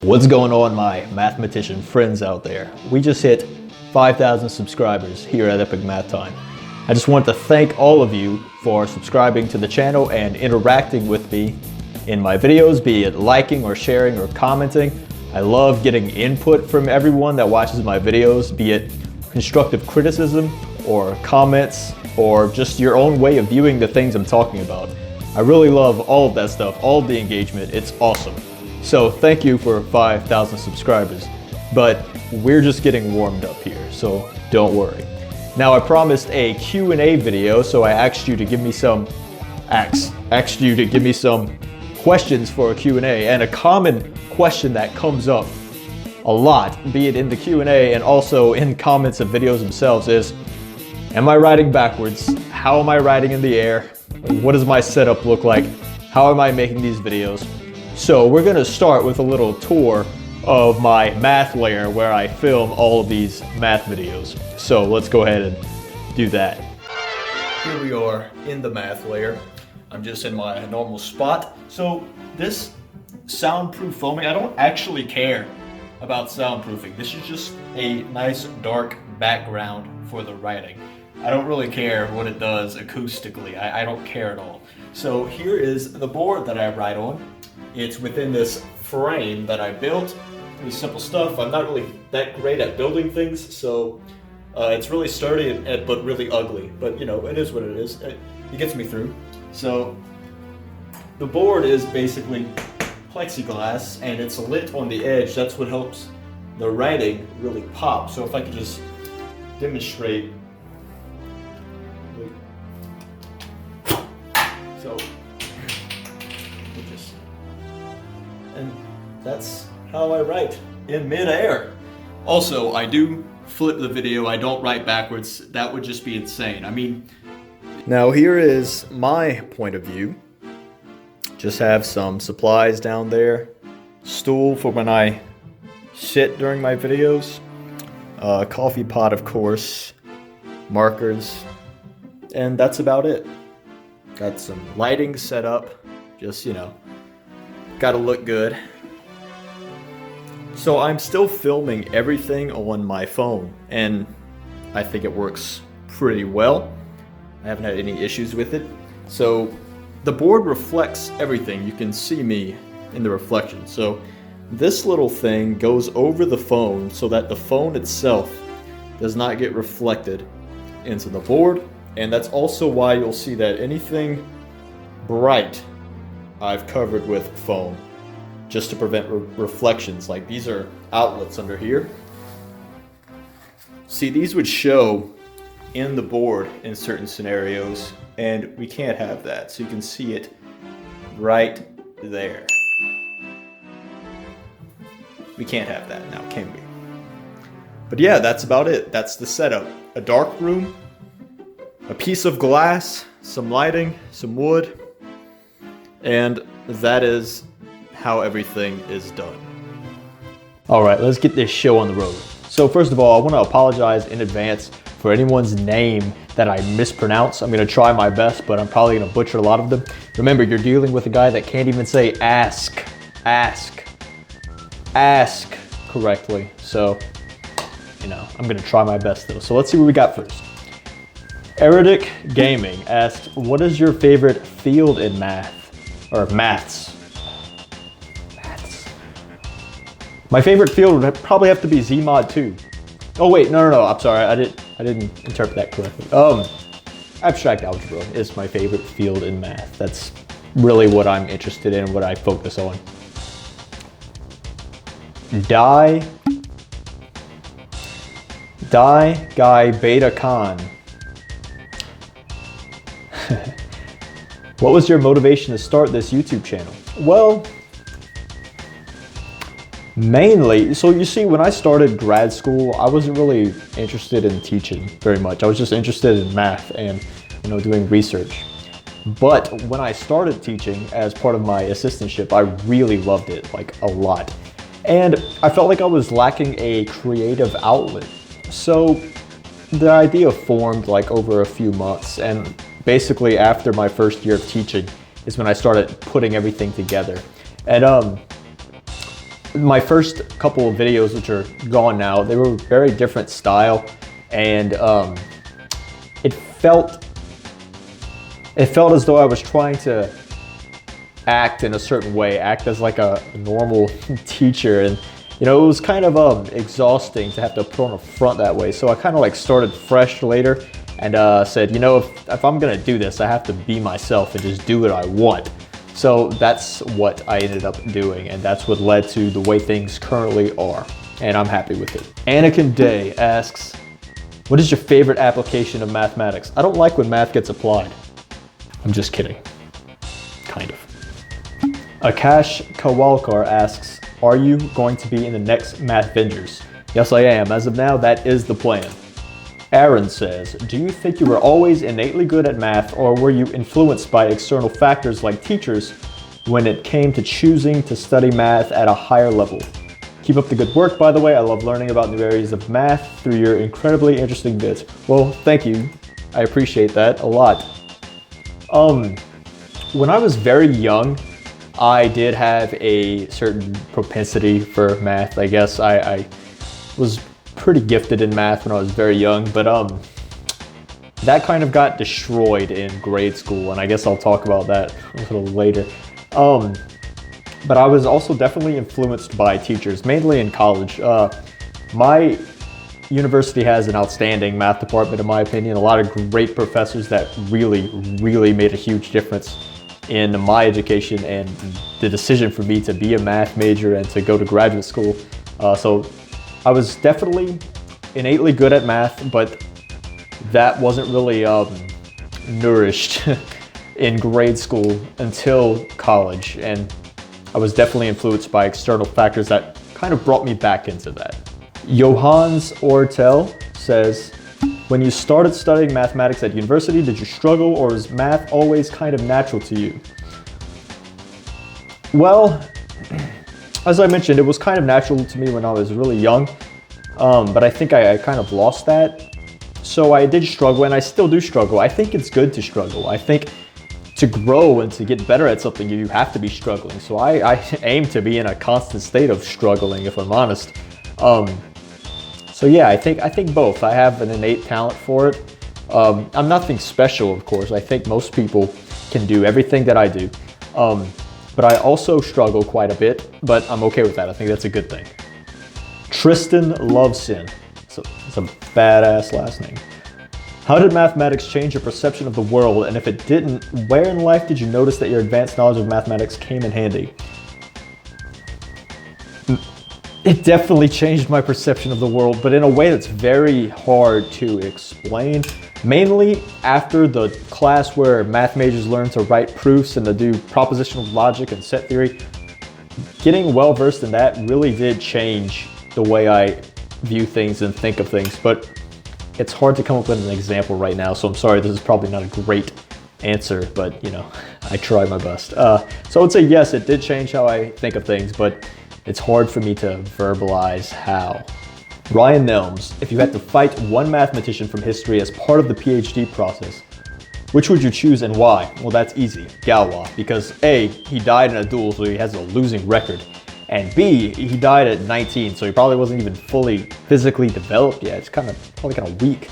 What's going on, my mathematician friends out there? We just hit 5,000 subscribers here at Epic Math Time. I just want to thank all of you for subscribing to the channel and interacting with me in my videos, be it liking or sharing or commenting. I love getting input from everyone that watches my videos, be it constructive criticism or comments or just your own way of viewing the things I'm talking about. I really love all of that stuff, all of the engagement. It's awesome. So thank you for 5,000 subscribers, but we're just getting warmed up here, so don't worry. Now I promised a Q&A video, so I asked you to give me some questions for a Q&A, and a common question that comes up a lot, be it in the Q&A and also in comments of videos themselves, is, am I writing backwards? How am I writing in the air? What does my setup look like? How am I making these videos? So we're gonna start with a little tour of my math layer where I film all of these math videos. So let's go ahead and do that. Here we are in the math layer. I'm just in my normal spot. So this soundproof foaming, I don't actually care about soundproofing. This is just a nice dark background for the writing. I don't really care what it does acoustically. I don't care at all. So here is the board that I write on. It's within this frame that I built. Pretty simple stuff. I'm not really that great at building things, so it's really sturdy but really ugly. But you know, it is what it is. It gets me through. So the board is basically plexiglass and it's lit on the edge. That's what helps the writing really pop. So if I could just demonstrate. So and that's how I write in mid-air. Also, I do flip the video. I don't write backwards. That would just be insane. I mean, now here is my point of view. Just have some supplies down there. Stool for when I sit during my videos. Coffee pot, of course. Markers. And that's about it. Got some lighting set up. Just, you know, gotta look good. So I'm still filming everything on my phone, and I think it works pretty well. I haven't had any issues with it. So the board reflects everything. You can see me in the reflection. So this little thing goes over the phone so that the phone itself does not get reflected into the board. And that's also why you'll see that anything bright I've covered with foam, just to prevent reflections. Like these are outlets under here. See, these would show in the board in certain scenarios, and we can't have that. So you can see it right there. We can't have that now, can we? But yeah, that's about it. That's the setup. A dark room, a piece of glass, some lighting, some wood, and that is how everything is done. All right, let's get this show on the road. So first of all, I want to apologize in advance for anyone's name that I mispronounce. I'm going to try my best, but I'm probably going to butcher a lot of them. Remember, you're dealing with a guy that can't even say ask correctly. So, you know, I'm going to try my best though. So let's see what we got first. Erudic Gaming asked, what is your favorite field in math? Or maths. My favorite field would probably have to be Zmod 2. Oh wait, no, I'm sorry, I didn't interpret that correctly. Abstract algebra is my favorite field in math. That's really what I'm interested in, what I focus on. Die Guy Beta Con. What was your motivation to start this YouTube channel? Well, mainly, so you see, when I started grad school, I wasn't really interested in teaching very much. I was just interested in math and, you know, doing research. But when I started teaching as part of my assistantship, I really loved it, like a lot. And I felt like I was lacking a creative outlet. So the idea formed like over a few months, and basically after my first year of teaching is when I started putting everything together. And My first couple of videos, which are gone now, they were very different style, and it felt as though I was trying to act in a certain way, act as like a normal teacher, and you know, it was kind of exhausting to have to put on a front that way. So I kind of like started fresh later and said, you know, if I'm gonna do this, I have to be myself and just do what I want. So that's what I ended up doing, and that's what led to the way things currently are, and I'm happy with it. Anakin Day asks, what is your favorite application of mathematics? I don't like when math gets applied. I'm just kidding. Kind of. Akash Kawalkar asks, are you going to be in the next Math Vengers? Yes, I am. As of now, that is the plan. Aaron says, do you think you were always innately good at math, or were you influenced by external factors like teachers when it came to choosing to study math at a higher level? Keep up the good work, by the way. I love learning about new areas of math through your incredibly interesting vids. Well, thank you. I appreciate that a lot. When I was very young, I did have a certain propensity for math. I guess I was pretty gifted in math when I was very young, but that kind of got destroyed in grade school, and I guess I'll talk about that a little later. But I was also definitely influenced by teachers, mainly in college. My university has an outstanding math department, in my opinion. A lot of great professors that really made a huge difference in my education and the decision for me to be a math major and to go to graduate school. So I was definitely innately good at math, but that wasn't really nourished in grade school until college. And I was definitely influenced by external factors that kind of brought me back into that. Johannes Ortel says, when you started studying mathematics at university, did you struggle, or was math always kind of natural to you? Well, as I mentioned, it was kind of natural to me when I was really young, but I think I kind of lost that. So I did struggle, and I still do struggle. I think it's good to struggle. I think to grow and to get better at something, you have to be struggling. So I aim to be in a constant state of struggling, if I'm honest. So yeah, I think both. I have an innate talent for it. I'm nothing special, of course. I think most people can do everything that I do. But I also struggle quite a bit, but I'm okay with that. I think that's a good thing. Tristan Lovesin. It's a badass last name. How did mathematics change your perception of the world? And if it didn't, where in life did you notice that your advanced knowledge of mathematics came in handy? It definitely changed my perception of the world, but in a way that's very hard to explain. Mainly after the class where math majors learn to write proofs and to do propositional logic and set theory, getting well versed in that really did change the way I view things and think of things. But it's hard to come up with an example right now, so I'm sorry, this is probably not a great answer, but you know, I try my best. So I would say yes, it did change how I think of things, but it's hard for me to verbalize how. Ryan Nelms, if you had to fight one mathematician from history as part of the PhD process, which would you choose and why? Well, that's easy, Galois, because A, he died in a duel, so he has a losing record, and B, he died at 19, so he probably wasn't even fully physically developed yet. It's probably kind of weak.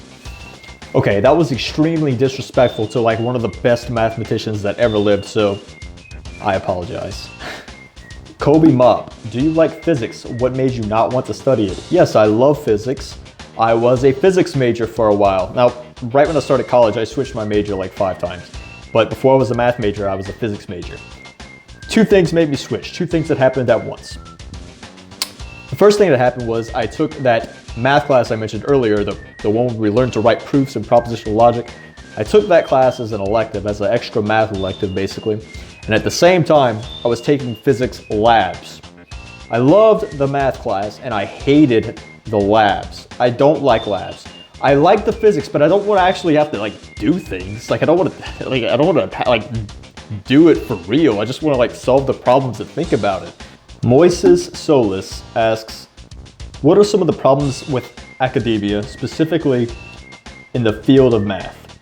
Okay, that was extremely disrespectful to like one of the best mathematicians that ever lived, so I apologize. Kobe Mop, do you like physics? What made you not want to study it? Yes, I love physics. I was a physics major for a while. Now, right when I started college, I switched my major like 5 times. But before I was a math major, I was a physics major. 2 things made me switch, 2 things that happened at once. The first thing that happened was I took that math class I mentioned earlier, the one where we learned to write proofs and propositional logic. I took that class as an elective, as an extra math elective basically. And at the same time, I was taking physics labs. I loved the math class and I hated the labs. I don't like labs. I like the physics, but I don't want to actually have to like do things. Like I don't want to do it for real. I just want to like solve the problems and think about it. Moises Solis asks, what are some of the problems with academia, specifically in the field of math?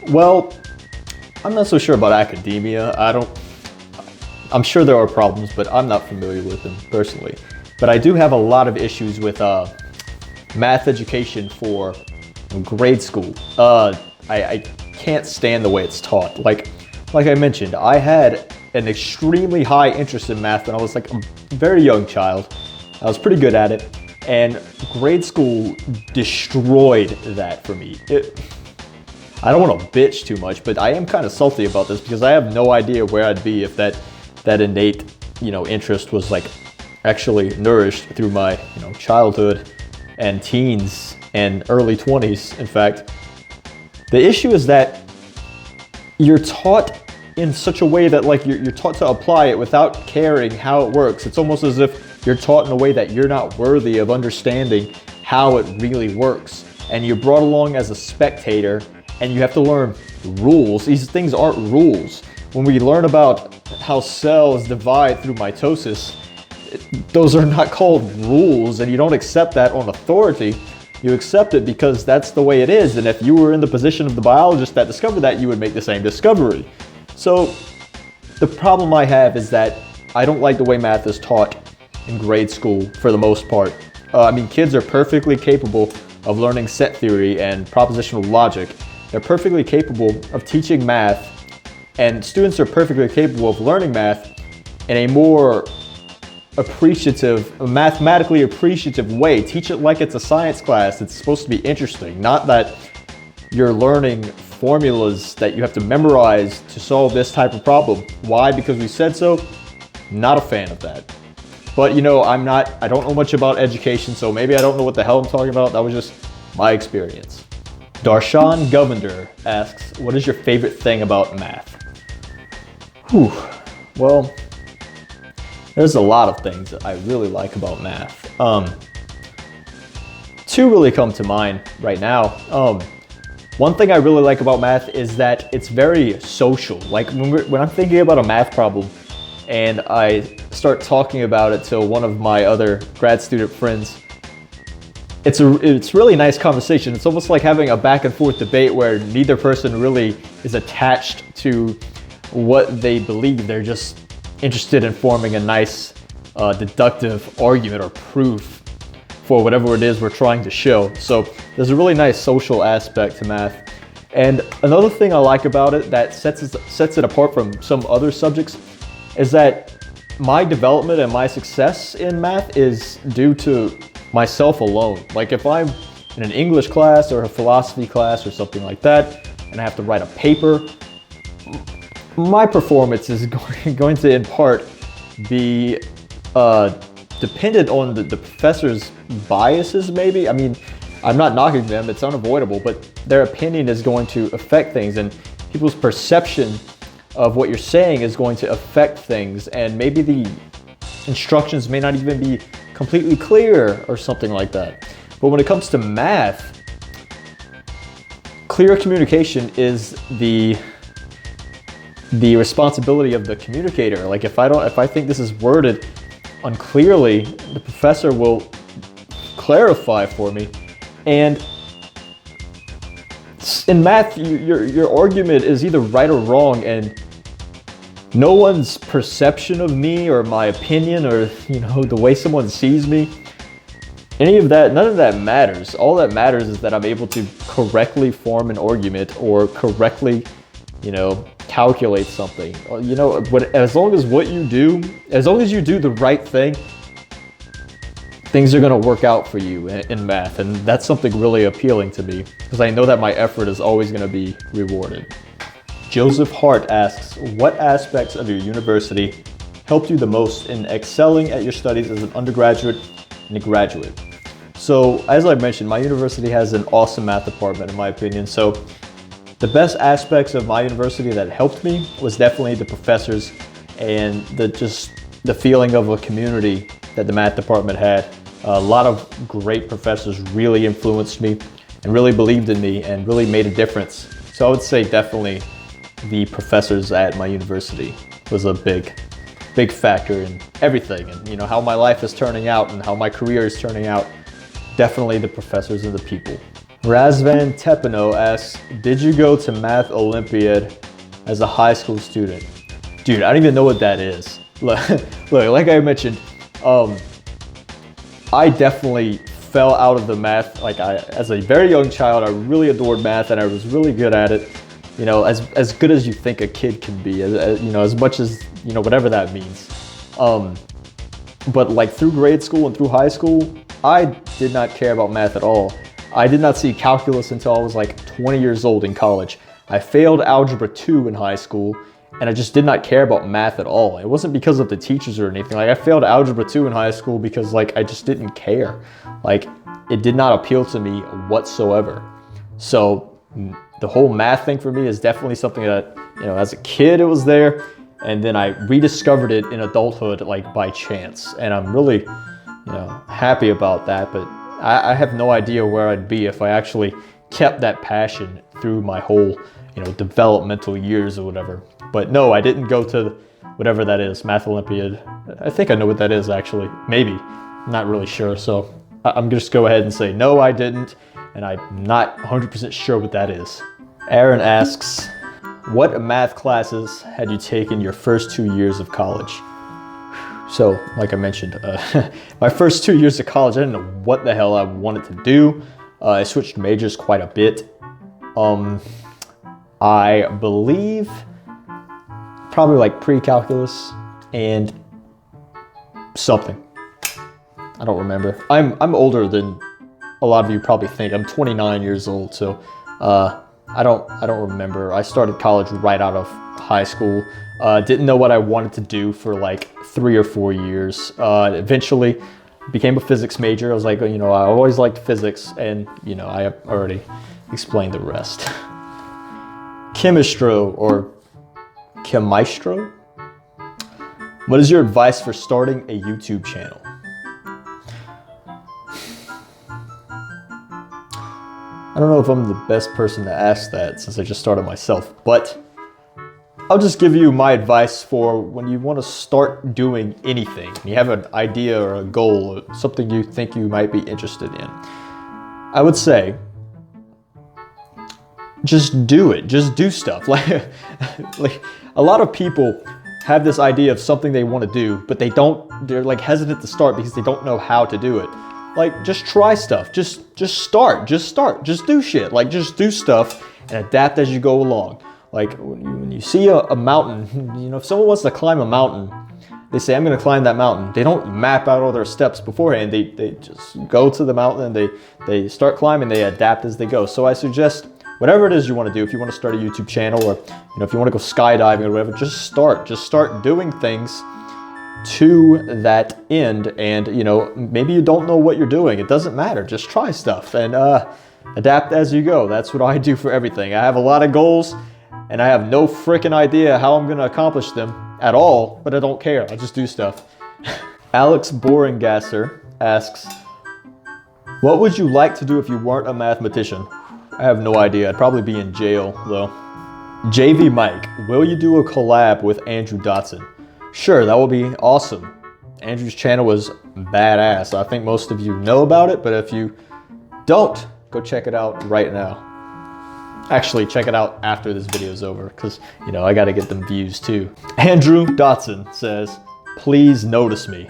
Well, I'm not so sure about academia. I'm sure there are problems, but I'm not familiar with them personally. but I do have a lot of issues with math education for grade school. I can't stand the way it's taught. Like I mentioned, I had an extremely high interest in math when I was like a very young child. I was pretty good at it, and grade school destroyed that for me. I don't want to bitch too much, but I am kind of salty about this because I have no idea where I'd be if that innate, interest was like actually nourished through my, childhood and teens and early 20s, in fact. The issue is that you're taught in such a way that like you're taught to apply it without caring how it works. It's almost as if you're taught in a way that you're not worthy of understanding how it really works. And you're brought along as a spectator and you have to learn rules. These things aren't rules. When we learn about how cells divide through mitosis, those are not called rules, and you don't accept that on authority. You accept it because that's the way it is, and if you were in the position of the biologist that discovered that, you would make the same discovery. So the problem I have is that I don't like the way math is taught in grade school for the most part. Kids are perfectly capable of learning set theory and propositional logic. They're perfectly capable of teaching math, and students are perfectly capable of learning math in a more mathematically appreciative way. Teach it like it's a science class. It's supposed to be interesting, not that you're learning formulas that you have to memorize to solve this type of problem. Why? Because we said so? Not a fan of that. But I don't know much about education, so maybe I don't know what the hell I'm talking about. That was just my experience. Darshan Govender asks, what is your favorite thing about math? Well, there's a lot of things that I really like about math. Two really come to mind right now. One thing I really like about math is that it's very social. Like when I'm thinking about a math problem and I start talking about it to one of my other grad student friends, it's really nice conversation. It's almost like having a back and forth debate where neither person really is attached to what they believe. They're just interested in forming a nice deductive argument or proof for whatever it is we're trying to show. So there's a really nice social aspect to math. And another thing I like about it that sets it apart from some other subjects is that my development and my success in math is due to myself alone. Like if I'm in an English class or a philosophy class or something like that, and I have to write a paper, my performance is going to in part be dependent on the professor's biases, maybe. I'm not knocking them, it's unavoidable, but their opinion is going to affect things, and people's perception of what you're saying is going to affect things, and maybe the instructions may not even be completely clear or something like that. But when it comes to math, clear communication is the responsibility of the communicator. Like if I think this is worded unclearly, the professor will clarify for me. And in math, your argument is either right or wrong, and no one's perception of me or my opinion or the way someone sees me, none of that matters. All that matters is that I'm able to correctly form an argument or correctly calculate something. As long as you do the right thing, things are going to work out for you in math, and that's something really appealing to me because I know that my effort is always going to be rewarded. Joseph Hart asks, what aspects of your university helped you the most in excelling at your studies as an undergraduate and a graduate? So, as I mentioned, my university has an awesome math department, in my opinion. So the best aspects of my university that helped me was definitely the professors and the feeling of a community that the math department had. A lot of great professors really influenced me and really believed in me and really made a difference. So I would say definitely the professors at my university was a big factor in everything, and how my life is turning out and how my career is turning out. Definitely the professors and the people. Razvan Tepano asks, did you go to Math Olympiad as a high school student? Dude, I don't even know what that is. Look, like I mentioned, I definitely fell out of the math. Like as a very young child, I really adored math and I was really good at it. You know, as good as you think a kid can be, you know, as much as, you know, whatever that means. But like through grade school and through high school, I did not care about math at all. I did not see calculus until I was like 20 years old in college. I failed Algebra 2 in high school, and I just did not care about math at all. It wasn't because of the teachers or anything. Like I failed Algebra 2 in high school because like I just didn't care. Like it did not appeal to me whatsoever. So the whole math thing for me is definitely something that, you know, as a kid it was there, and then I rediscovered it in adulthood like by chance. And I'm really, you know, happy about that, but I have no idea where I'd be if I actually kept that passion through my whole, you know, developmental years or whatever. But no, I didn't go to whatever that is, Math Olympiad. I think I know what that is actually, maybe, I'm not really sure. So I'm just go ahead and say, no, I didn't. And I'm not 100% sure what that is. Aaron asks, what math classes had you taken your first 2 years of college? So, like I mentioned, my first 2 years of college, I didn't know what the hell I wanted to do. I switched majors quite a bit. I believe probably like pre-calculus and something. I don't remember. I'm older than a lot of you probably think. I'm 29 years old, so I don't remember. I started college right out of high school. Didn't know what I wanted to do for like 3 or 4 years. Eventually became a physics major. I was like, you know, I always liked physics, and you know, I have already explained the rest. Chemistro or Chemistro? What is your advice for starting a YouTube channel? I don't know if I'm the best person to ask that since I just started myself, but I'll just give you my advice for when you want to start doing anything. You have an idea or a goal or something you think you might be interested in. I would say, just do it. Just do stuff. Like a lot of people have this idea of something they want to do, but they're like hesitant to start because they don't know how to do it. Like, just try stuff. Just start. Just do shit. Like, just do stuff and adapt as you go along. Like, when you see a mountain, you know, if someone wants to climb a mountain, they say, I'm going to climb that mountain. They don't map out all their steps beforehand. They just go to the mountain and they start climbing. They adapt as they go. So I suggest whatever it is you want to do, if you want to start a YouTube channel or, you know, if you want to go skydiving or whatever, just start doing things to that end. And, you know, maybe you don't know what you're doing. It doesn't matter. Just try stuff and adapt as you go. That's what I do for everything. I have a lot of goals and I have no freaking idea how I'm going to accomplish them at all, but I don't care. I just do stuff. Alex Boringasser asks, what would you like to do if you weren't a mathematician? I have no idea. I'd probably be in jail though. JV Mike, will you do a collab with Andrew Dotson? Sure, that will be awesome. Andrew's channel is badass. I think most of you know about it, but if you don't, go check it out right now. Actually, check it out after this video is over, because, you know, I gotta get them views too. Andrew Dotson says, please notice me.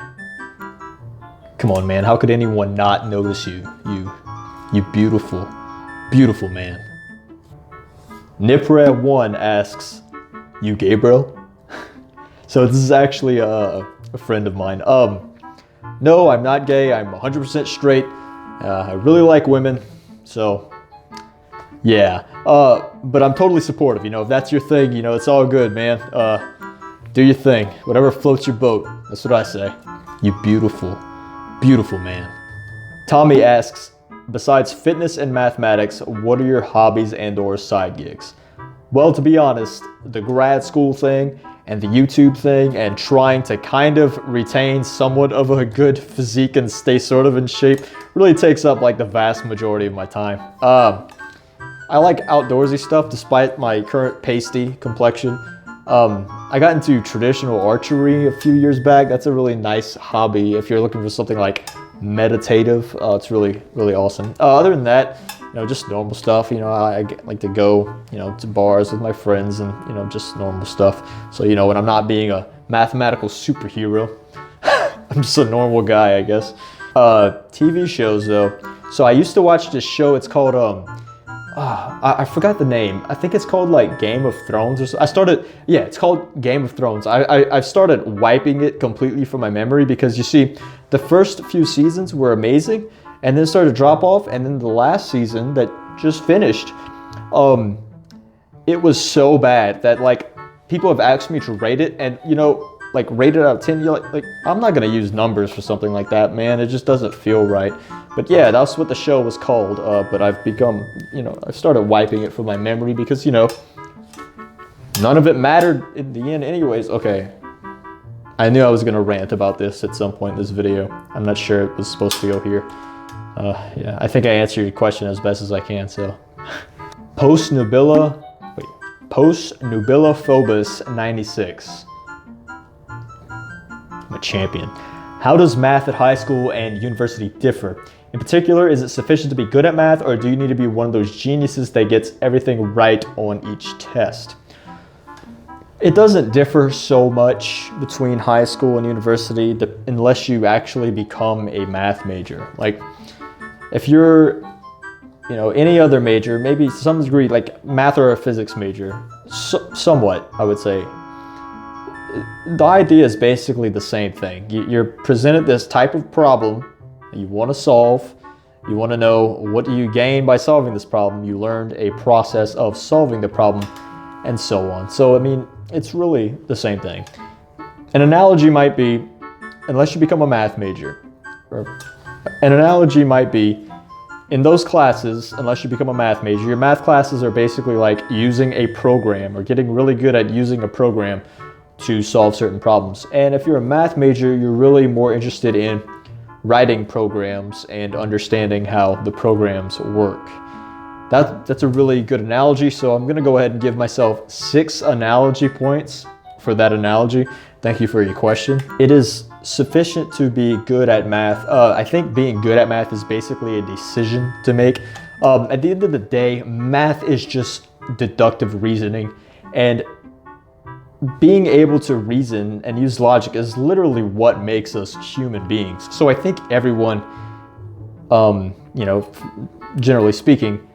Come on, man, how could anyone not notice you? You beautiful, beautiful man. Nipre1 asks, you Gabriel? So this is actually a friend of mine. No, I'm not gay. I'm 100% straight. I really like women. So yeah, but I'm totally supportive. You know, if that's your thing, you know, it's all good, man. Do your thing. Whatever floats your boat. That's what I say. You beautiful, beautiful man. Tommy asks, besides fitness and mathematics, what are your hobbies and or side gigs? Well, to be honest, the grad school thing and the YouTube thing and trying to kind of retain somewhat of a good physique and stay sort of in shape really takes up like the vast majority of my time. I like outdoorsy stuff despite my current pasty complexion. I got into traditional archery a few years back. That's a really nice hobby if you're looking for something like meditative. It's really, really awesome. Other than that, you know, just normal stuff. You know, I like to go, you know, to bars with my friends and, you know, just normal stuff. So, you know, when I'm not being a mathematical superhero, I'm just a normal guy, I guess. TV shows though. So I used to watch this show. It's called I forgot the name. I think it's called like Game of Thrones or so. It's called Game of Thrones. I've started wiping it completely from my memory because you see, the first few seasons were amazing and then started to drop off, and then the last season that just finished, it was so bad that like people have asked me to rate it, and you know, like rate it out of 10, you're like I'm not gonna use numbers for something like that, man. It just doesn't feel right. But yeah, that's what the show was called. But I've become, you know, I started wiping it from my memory because, you know, none of it mattered in the end anyways. Okay, I knew I was gonna rant about this at some point in this video. I'm not sure it was supposed to go here. Yeah, I think I answered your question as best as I can, so. Post-nubila Phobos 96. I'm a champion. How does math at high school and university differ? In particular, is it sufficient to be good at math, or do you need to be one of those geniuses that gets everything right on each test? It doesn't differ so much between high school and university unless you actually become a math major. Like, if you're, you know, any other major, maybe to some degree, like math or a physics major, somewhat, I would say. The idea is basically the same thing. You're presented this type of problem that you want to solve. You want to know, what do you gain by solving this problem? You learned a process of solving the problem, and so on. So, I mean, it's really the same thing. An analogy might be, unless you become a math major, or an analogy might be, in those classes, unless you become a math major, your math classes are basically like using a program or getting really good at using a program to solve certain problems. And if you're a math major, you're really more interested in writing programs and understanding how the programs work. That's a really good analogy, so I'm gonna go ahead and give myself 6 analogy points for that analogy. Thank you for your question. It is sufficient to be good at math. I think being good at math is basically a decision to make. At the end of the day, math is just deductive reasoning, and being able to reason and use logic is literally what makes us human beings. So I think everyone, you know, generally speaking,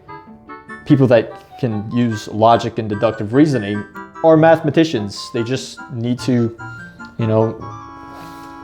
people that can use logic and deductive reasoning are mathematicians. They just need to, you know,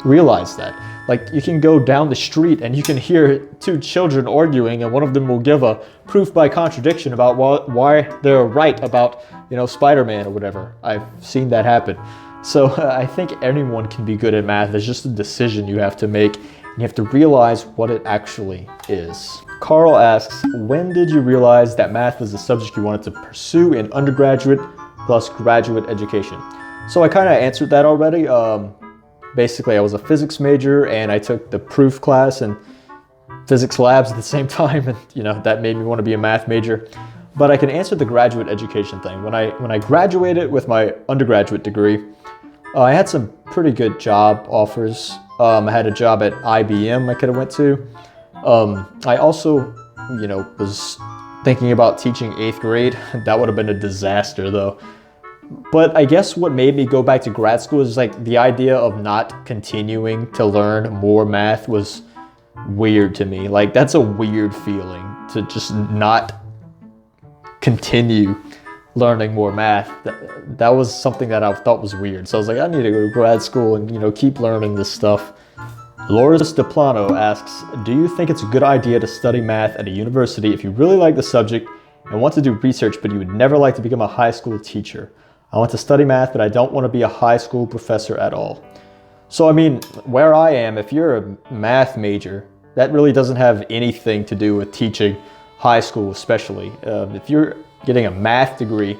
realize that. Like, you can go down the street and you can hear 2 children arguing, and one of them will give a proof by contradiction about why they're right about, you know, Spider-Man or whatever. I've seen that happen. So I think anyone can be good at math. It's just a decision you have to make, and you have to realize what it actually is. Carl asks, when did you realize that math was the subject you wanted to pursue in undergraduate plus graduate education? So I kind of answered that already. Basically, I was a physics major and I took the proof class and physics labs at the same time, and you know, that made me want to be a math major. But I can answer the graduate education thing. When I graduated with my undergraduate degree, I had some pretty good job offers. I had a job at IBM I could have went to. I also, you know, was thinking about teaching 8th grade. That would have been a disaster though. But I guess what made me go back to grad school is like the idea of not continuing to learn more math was weird to me. Like, that's a weird feeling, to just not continue learning more math. That was something that I thought was weird. So I was like, I need to go to grad school and, you know, keep learning this stuff. Loris DePlano asks, do you think it's a good idea to study math at a university if you really like the subject and want to do research, but you would never like to become a high school teacher? I want to study math, but I don't want to be a high school professor at all. So, I mean, where I am, if you're a math major, that really doesn't have anything to do with teaching high school, especially. If you're getting a math degree,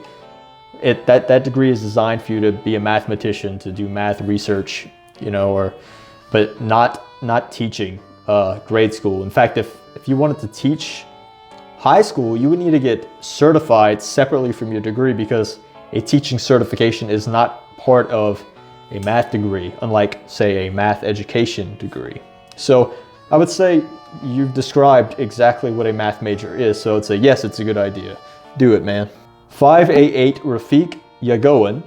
that degree is designed for you to be a mathematician, to do math research, you know, but not teaching grade school. In fact, if you wanted to teach high school, you would need to get certified separately from your degree, because a teaching certification is not part of a math degree, unlike, say, a math education degree. So I would say you've described exactly what a math major is, so it's yes, it's a good idea. Do it, man. 588 Rafiq Yagoan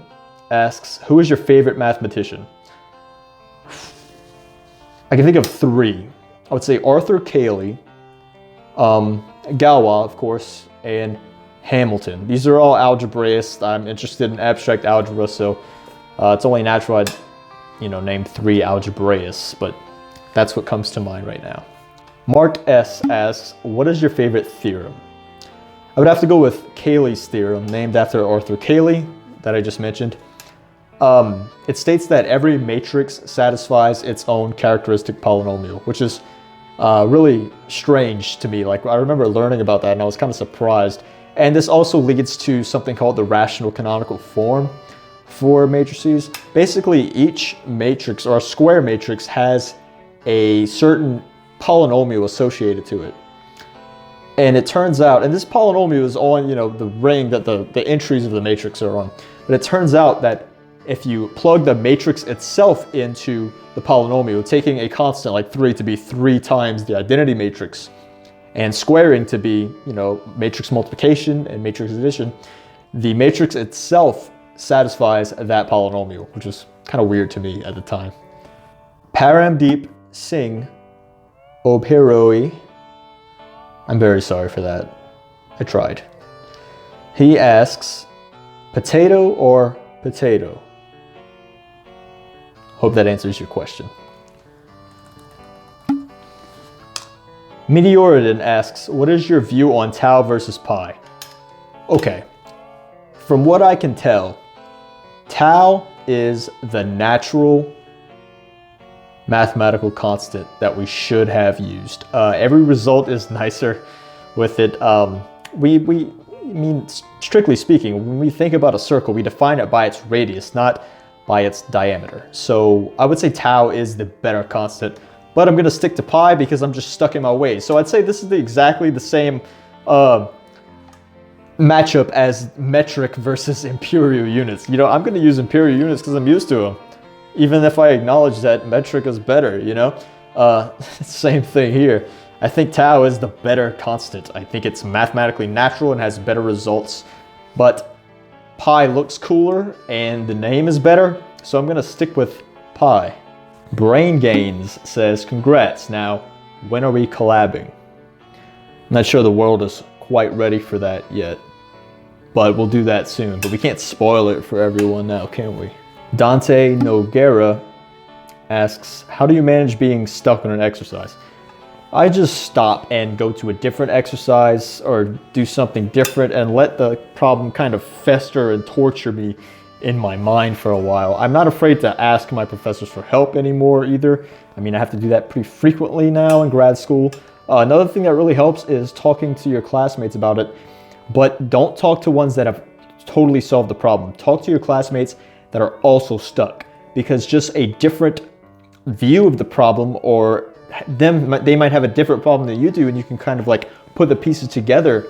asks, who is your favorite mathematician? I can think of 3. I would say Arthur Cayley, Galois, of course, and Hamilton. These are all algebraists. I'm interested in abstract algebra, so it's only natural I'd, name 3 algebraists, but that's what comes to mind right now. Mark S asks, what is your favorite theorem? I would have to go with Cayley's theorem, named after Arthur Cayley, that I just mentioned. It states that every matrix satisfies its own characteristic polynomial, which is really strange to me. Like, I remember learning about that and I was kind of surprised. And this also leads to something called the rational canonical form for matrices. Basically, each matrix or a square matrix has a certain polynomial associated to it. And it turns out, and this polynomial is on, the ring that the entries of the matrix are on. But it turns out that if you plug the matrix itself into the polynomial, taking a constant like 3 to be 3 times the identity matrix, and squaring to be, matrix multiplication and matrix addition, the matrix itself satisfies that polynomial, which was kind of weird to me at the time. Paramdeep Singh Oberoi, I'm very sorry for that. I tried. He asks, potato or potato? Hope that answers your question. Meteoridon asks, what is your view on tau versus pi? Okay, from what I can tell, tau is the natural mathematical constant that we should have used. Every result is nicer with it. Strictly speaking, when we think about a circle, we define it by its radius, not by its diameter. So I would say tau is the better constant, but I'm gonna stick to pi because I'm just stuck in my ways. So I'd say this is exactly the same matchup as metric versus imperial units. I'm gonna use imperial units because I'm used to them, even if I acknowledge that metric is better, Same thing here. I think tau is the better constant. I think it's mathematically natural and has better results, but pi looks cooler and the name is better, so I'm gonna stick with pi. Brain Gains says, congrats. Now, when are we collabing? I'm not sure the world is quite ready for that yet, but we'll do that soon. But we can't spoil it for everyone now, can we? Dante Noguera asks, how do you manage being stuck on an exercise? I just stop and go to a different exercise or do something different and let the problem kind of fester and torture me in my mind for a while. I'm not afraid to ask my professors for help anymore either. I have to do that pretty frequently now in grad school. Another thing that really helps is talking to your classmates about it, but don't talk to ones that have totally solved the problem. Talk to your classmates that are also stuck, because just a different view of the problem, or they might have a different problem than you do, and you can kind of like put the pieces together,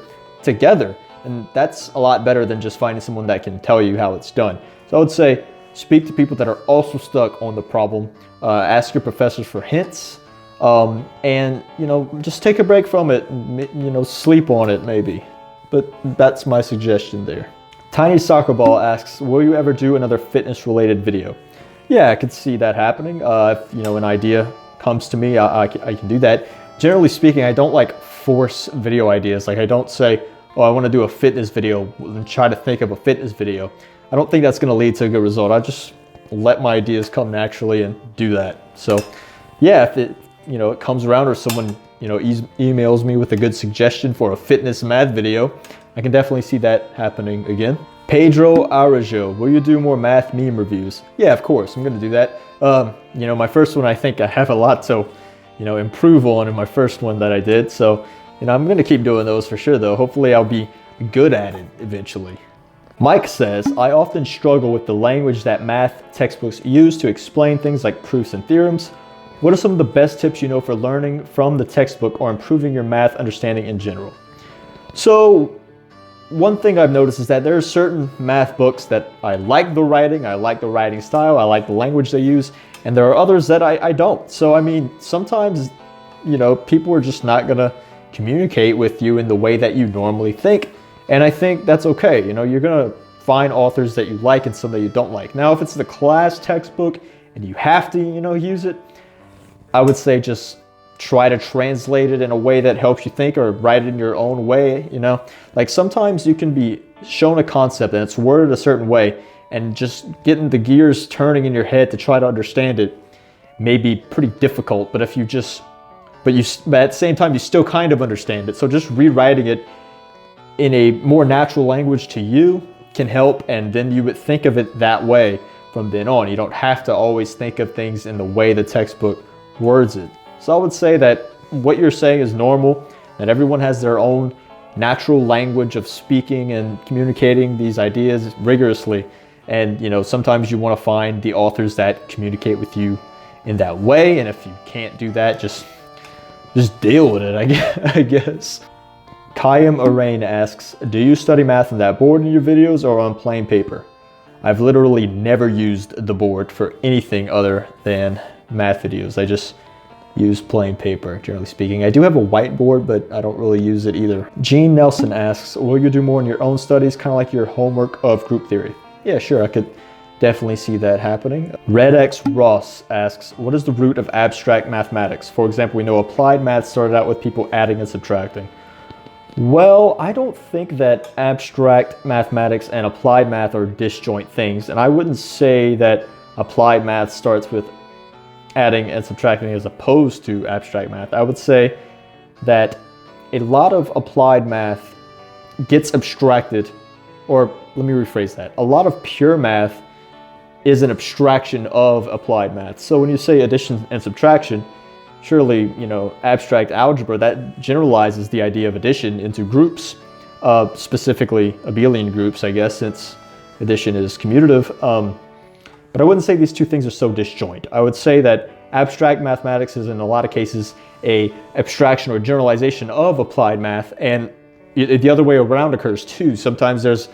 and that's a lot better than just finding someone that can tell you how it's done. So I would say speak to people that are also stuck on the problem, ask your professors for hints, and just take a break from it and sleep on it maybe. But that's my suggestion there. Tiny Soccer Ball asks, will you ever do another fitness related video? Yeah, I could see that happening. If an idea comes to me, I can do that. Generally speaking, I don't like force video ideas. Like, I don't say, oh, I want to do a fitness video and try to think of a fitness video. I don't think that's going to lead to a good result. I just let my ideas come naturally and do that. So yeah, if it comes around, or someone emails me with a good suggestion for a fitness math video, I can definitely see that happening again. Pedro Arajo, will you do more math meme reviews? Yeah, of course, I'm going to do that. My first one, I think I have a lot to, improve on in my first one that I did. So, I'm going to keep doing those for sure, though. Hopefully I'll be good at it eventually. Mike says, I often struggle with the language that math textbooks use to explain things like proofs and theorems. What are some of the best tips you know for learning from the textbook or improving your math understanding in general? So, one thing I've noticed is that there are certain math books that I like the writing style, I like the language they use, and there are others that I don't. So, sometimes, people are just not gonna communicate with you in the way that you normally think, and I think that's okay. You're gonna find authors that you like and some that you don't like. Now, if it's the class textbook and you have to, use it, I would say just try to translate it in a way that helps you think, or write it in your own way, you know? Like sometimes you can be shown a concept and it's worded a certain way, and just getting the gears turning in your head to try to understand it may be pretty difficult, but if you just, but at the same time, you still kind of understand it. So just rewriting it in a more natural language to you can help, and then you would think of it that way from then on. You don't have to always think of things in the way the textbook words it. So I would say that what you're saying is normal, that everyone has their own natural language of speaking and communicating these ideas rigorously. And, you know, sometimes you want to find the authors that communicate with you in that way. And if you can't do that, just deal with it, I guess. Kayam Arain asks, do you study math on that board in your videos or on plain paper? I've literally never used the board for anything other than math videos. I just use plain paper, generally speaking. I do have a whiteboard, but I don't really use it either. Gene Nelson asks, will you do more in your own studies, kind of like your homework of group theory? Yeah, sure, I could definitely see that happening. Red X Ross asks, what is the root of abstract mathematics? For example, we know applied math started out with people adding and subtracting. Well, I don't think that abstract mathematics and applied math are disjoint things, and I wouldn't say that applied math starts with adding and subtracting as opposed to abstract math. I would say that a lot of applied math gets abstracted, or let me rephrase that. A lot of pure math is an abstraction of applied math. So when you say addition and subtraction, surely, you know, abstract algebra, that generalizes the idea of addition into groups, specifically abelian groups, I guess, since addition is commutative. But I wouldn't say these two things are so disjoint. I would say that abstract mathematics is in a lot of cases a abstraction or generalization of applied math, and the other way around occurs too. Sometimes there's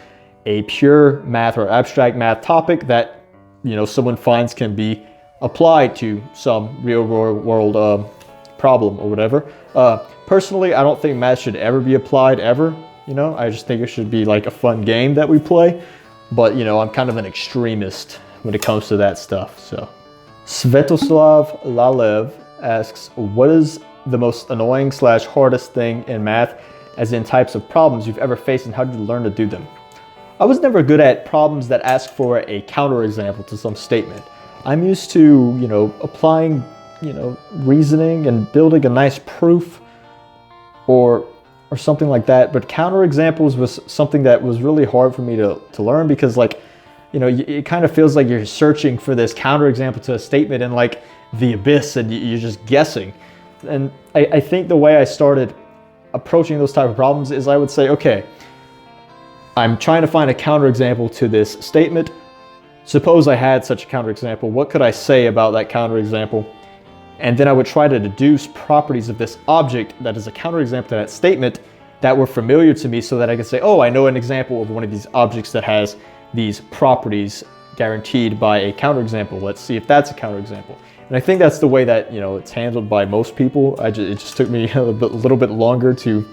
a pure math or abstract math topic that, you know, someone finds can be applied to some real world problem or whatever. Personally, I don't think math should ever be applied ever. You know, I just think it should be like a fun game that we play. But, you know, I'm kind of an extremist when it comes to that stuff. So Svetoslav Lalev asks, what is the most annoying / hardest thing in math, as in types of problems you've ever faced, and how did you learn to do them? I was never good at problems that ask for a counterexample to some statement. I'm used to, you know, applying, you know, reasoning and building a nice proof or something like that. But counterexamples was something that was really hard for me to learn, because, like, you know, it kind of feels like you're searching for this counterexample to a statement in like the abyss, and you're just guessing. And I think the way I started approaching those type of problems is I would say, okay, I'm trying to find a counterexample to this statement. Suppose I had such a counterexample. What could I say about that counterexample? And then I would try to deduce properties of this object that is a counterexample to that statement that were familiar to me, so that I could say, oh, I know an example of one of these objects that has these properties guaranteed by a counterexample. Let's see if that's a counterexample. And I think that's the way that, you know, it's handled by most people. It just took me a little bit longer to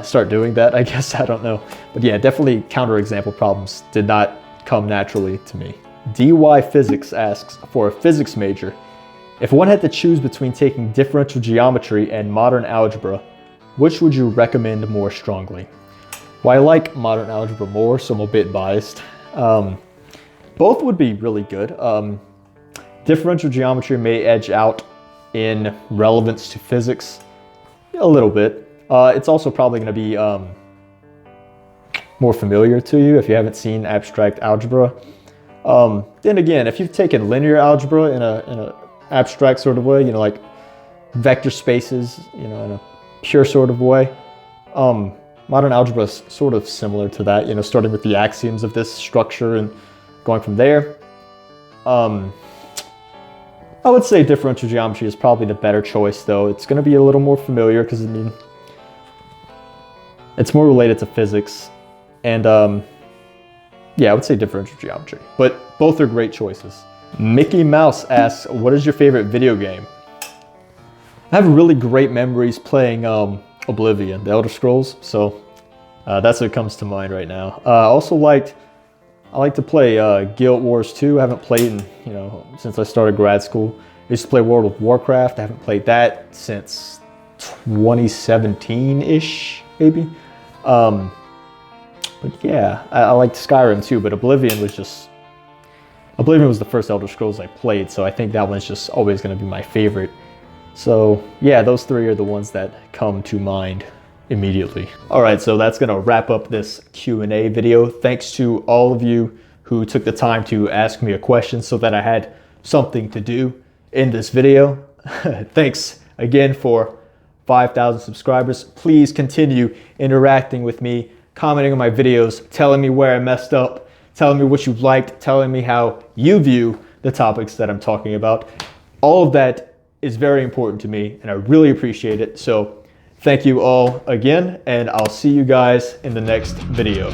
start doing that, I guess. I don't know. But yeah, definitely counterexample problems did not come naturally to me. DY Physics asks, for a physics major, if one had to choose between taking differential geometry and modern algebra, which would you recommend more strongly? Well, I like modern algebra more, so I'm a bit biased. Both would be really good. Differential geometry may edge out in relevance to physics a little bit. It's also probably going to be more familiar to you if you haven't seen abstract algebra. Then again, if you've taken linear algebra in a abstract sort of way, you know, like vector spaces, you know, in a pure sort of way, modern algebra is sort of similar to that, you know, starting with the axioms of this structure and going from there. I would say differential geometry is probably the better choice, though. It's going to be a little more familiar because, I mean, it's more related to physics. And yeah, I would say differential geometry, but both are great choices. Mickey Mouse asks, what is your favorite video game? I have really great memories playing Oblivion, the Elder Scrolls, so that's what comes to mind right now. I like to play Guild Wars 2. I haven't played in, you know, since I started grad school. I used to play World of Warcraft. I haven't played that since 2017-ish, maybe. But yeah, I liked Skyrim too, but Oblivion was the first Elder Scrolls I played, so I think that one's just always going to be my favorite. So yeah, those three are the ones that come to mind immediately. All right, so that's going to wrap up this Q&A video. Thanks to all of you who took the time to ask me a question so that I had something to do in this video. Thanks again for 5,000 subscribers. Please continue interacting with me, commenting on my videos, telling me where I messed up, telling me what you liked, telling me how you view the topics that I'm talking about. All of that is very important to me, and I really appreciate it. So thank you all again, and I'll see you guys in the next video.